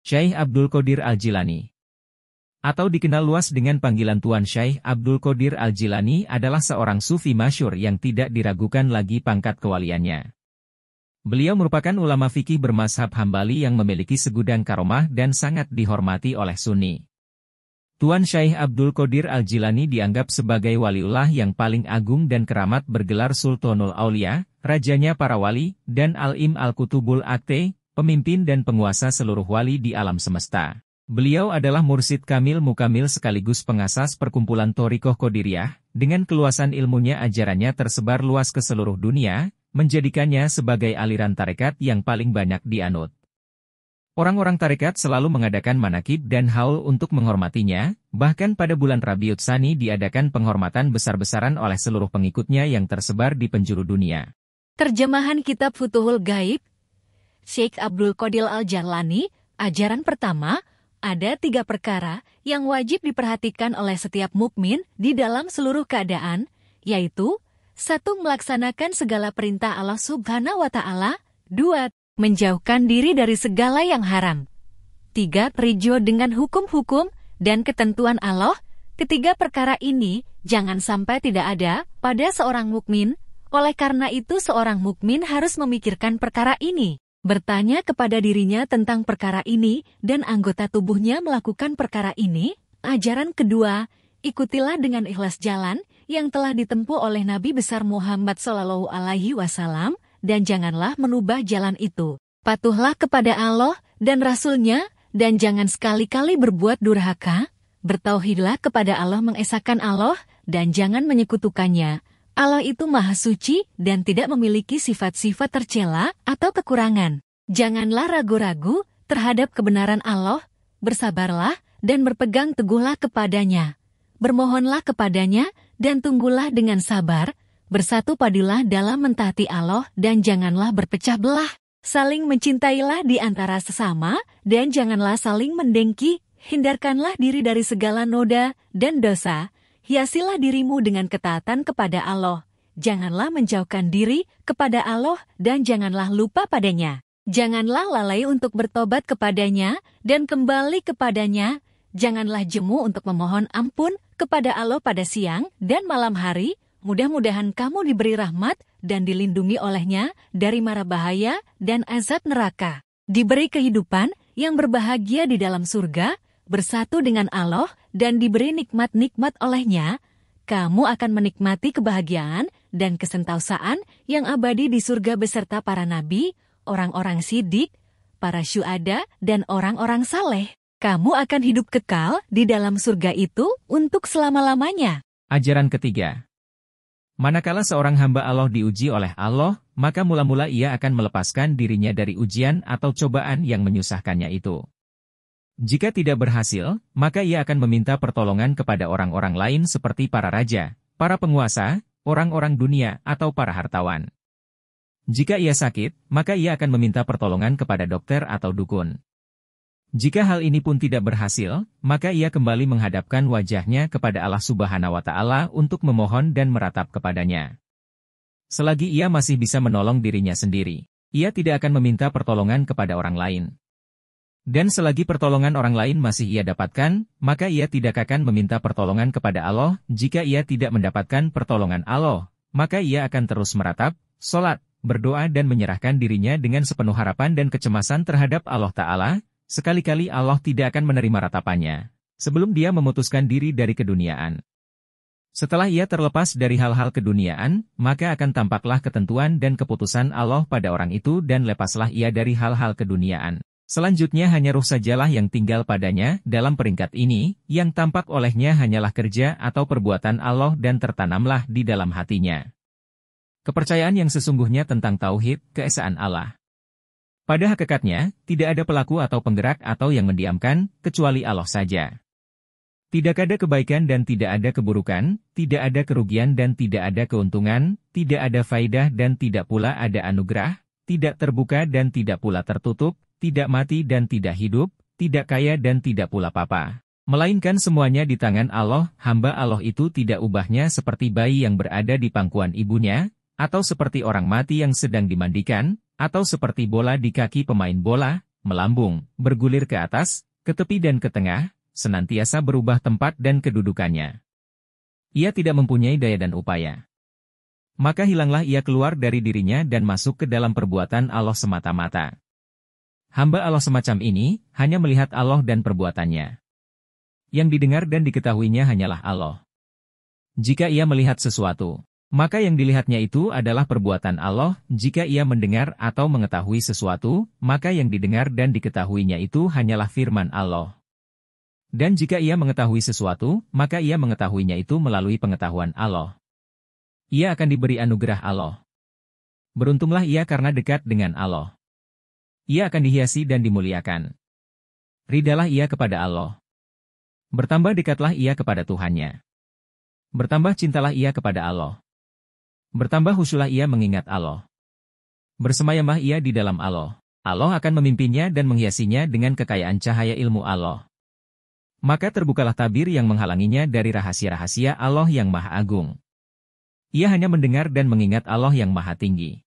Syekh Abdul Qadir Al-Jilani, atau dikenal luas dengan panggilan Tuan Syekh Abdul Qadir Al-Jilani, adalah seorang sufi masyhur yang tidak diragukan lagi pangkat kewaliannya. Beliau merupakan ulama fikih bermazhab Hambali yang memiliki segudang karomah dan sangat dihormati oleh Sunni. Tuan Syekh Abdul Qadir Al-Jilani dianggap sebagai waliullah yang paling agung dan keramat bergelar Sultanul Aulia, rajanya para wali, dan Al-Im Al-Kutubul Akte, pemimpin dan penguasa seluruh wali di alam semesta. Beliau adalah mursyid kamil mukamil sekaligus pengasas perkumpulan Thoriqoh Qadiriyah, dengan keluasan ilmunya ajarannya tersebar luas ke seluruh dunia, menjadikannya sebagai aliran tarekat yang paling banyak dianut. Orang-orang tarekat selalu mengadakan manakib dan haul untuk menghormatinya, bahkan pada bulan Rabiul Tsani diadakan penghormatan besar-besaran oleh seluruh pengikutnya yang tersebar di penjuru dunia. Terjemahan Kitab Futuhul Gaib, Syekh Abdul Qadir Al-Jilani, ajaran pertama, ada 3 perkara yang wajib diperhatikan oleh setiap mukmin di dalam seluruh keadaan, yaitu 1. Melaksanakan segala perintah Allah Subhanahu wa Ta'ala, 2. Menjauhkan diri dari segala yang haram, 3. Ridho dengan hukum-hukum dan ketentuan Allah. Ketiga perkara ini jangan sampai tidak ada pada seorang mukmin. Oleh karena itu seorang mukmin harus memikirkan perkara ini, bertanya kepada dirinya tentang perkara ini, dan anggota tubuhnya melakukan perkara ini. Ajaran kedua, ikutilah dengan ikhlas jalan yang telah ditempuh oleh Nabi besar Muhammad SAW, dan janganlah menubah jalan itu. Patuhlah kepada Allah dan Rasul-Nya, dan jangan sekali-kali berbuat durhaka. Bertauhidlah kepada Allah, mengesahkan Allah, dan jangan menyekutukannya. Allah itu maha suci dan tidak memiliki sifat-sifat tercela atau kekurangan. Janganlah ragu-ragu terhadap kebenaran Allah, bersabarlah dan berpegang teguhlah kepadanya. Bermohonlah kepadanya dan tunggulah dengan sabar, bersatu padulah dalam mentaati Allah dan janganlah berpecah belah. Saling mencintailah di antara sesama dan janganlah saling mendengki. Hindarkanlah diri dari segala noda dan dosa. Hiasilah dirimu dengan ketaatan kepada Allah. Janganlah menjauhkan diri kepada Allah dan janganlah lupa padanya. Janganlah lalai untuk bertobat kepadanya dan kembali kepadanya. Janganlah jemu untuk memohon ampun kepada Allah pada siang dan malam hari. Mudah-mudahan kamu diberi rahmat dan dilindungi olehnya dari mara bahaya dan azab neraka. Diberi kehidupan yang berbahagia di dalam surga, bersatu dengan Allah, dan diberi nikmat-nikmat olehnya, kamu akan menikmati kebahagiaan dan kesentausaan yang abadi di surga beserta para nabi, orang-orang siddiq, para syuhada, dan orang-orang saleh. Kamu akan hidup kekal di dalam surga itu untuk selama-lamanya. Ajaran ketiga. Manakala seorang hamba Allah diuji oleh Allah, maka mula-mula ia akan melepaskan dirinya dari ujian atau cobaan yang menyusahkannya itu. Jika tidak berhasil, maka ia akan meminta pertolongan kepada orang-orang lain seperti para raja, para penguasa, orang-orang dunia, atau para hartawan. Jika ia sakit, maka ia akan meminta pertolongan kepada dokter atau dukun. Jika hal ini pun tidak berhasil, maka ia kembali menghadapkan wajahnya kepada Allah Subhanahu wa Ta'ala untuk memohon dan meratap kepadanya. Selagi ia masih bisa menolong dirinya sendiri, ia tidak akan meminta pertolongan kepada orang lain. Dan selagi pertolongan orang lain masih ia dapatkan, maka ia tidak akan meminta pertolongan kepada Allah. Jika ia tidak mendapatkan pertolongan Allah, maka ia akan terus meratap, sholat, berdoa dan menyerahkan dirinya dengan sepenuh harapan dan kecemasan terhadap Allah Ta'ala. Sekali-kali Allah tidak akan menerima ratapannya, sebelum dia memutuskan diri dari keduniaan. Setelah ia terlepas dari hal-hal keduniaan, maka akan tampaklah ketentuan dan keputusan Allah pada orang itu dan lepaslah ia dari hal-hal keduniaan. Selanjutnya hanya ruh sajalah yang tinggal padanya. Dalam peringkat ini, yang tampak olehnya hanyalah kerja atau perbuatan Allah dan tertanamlah di dalam hatinya kepercayaan yang sesungguhnya tentang tauhid, keesaan Allah. Pada hakikatnya, tidak ada pelaku atau penggerak atau yang mendiamkan, kecuali Allah saja. Tidak ada kebaikan dan tidak ada keburukan, tidak ada kerugian dan tidak ada keuntungan, tidak ada faidah dan tidak pula ada anugerah, tidak terbuka dan tidak pula tertutup, tidak mati dan tidak hidup, tidak kaya dan tidak pula papa. Melainkan semuanya di tangan Allah. Hamba Allah itu tidak ubahnya seperti bayi yang berada di pangkuan ibunya, atau seperti orang mati yang sedang dimandikan, atau seperti bola di kaki pemain bola, melambung, bergulir ke atas, ke tepi dan ke tengah, senantiasa berubah tempat dan kedudukannya. Ia tidak mempunyai daya dan upaya. Maka hilanglah ia keluar dari dirinya dan masuk ke dalam perbuatan Allah semata-mata. Hamba Allah semacam ini, hanya melihat Allah dan perbuatannya. Yang didengar dan diketahuinya hanyalah Allah. Jika ia melihat sesuatu, maka yang dilihatnya itu adalah perbuatan Allah. Jika ia mendengar atau mengetahui sesuatu, maka yang didengar dan diketahuinya itu hanyalah firman Allah. Dan jika ia mengetahui sesuatu, maka ia mengetahuinya itu melalui pengetahuan Allah. Ia akan diberi anugerah Allah. Beruntunglah ia karena dekat dengan Allah. Ia akan dihiasi dan dimuliakan. Ridalah ia kepada Allah. Bertambah dekatlah ia kepada Tuhannya. Bertambah cintalah ia kepada Allah. Bertambah khusyuklah ia mengingat Allah. Bersemayamlah ia di dalam Allah. Allah akan memimpinnya dan menghiasinya dengan kekayaan cahaya ilmu Allah. Maka terbukalah tabir yang menghalanginya dari rahasia-rahasia Allah yang Maha Agung. Ia hanya mendengar dan mengingat Allah yang Maha Tinggi.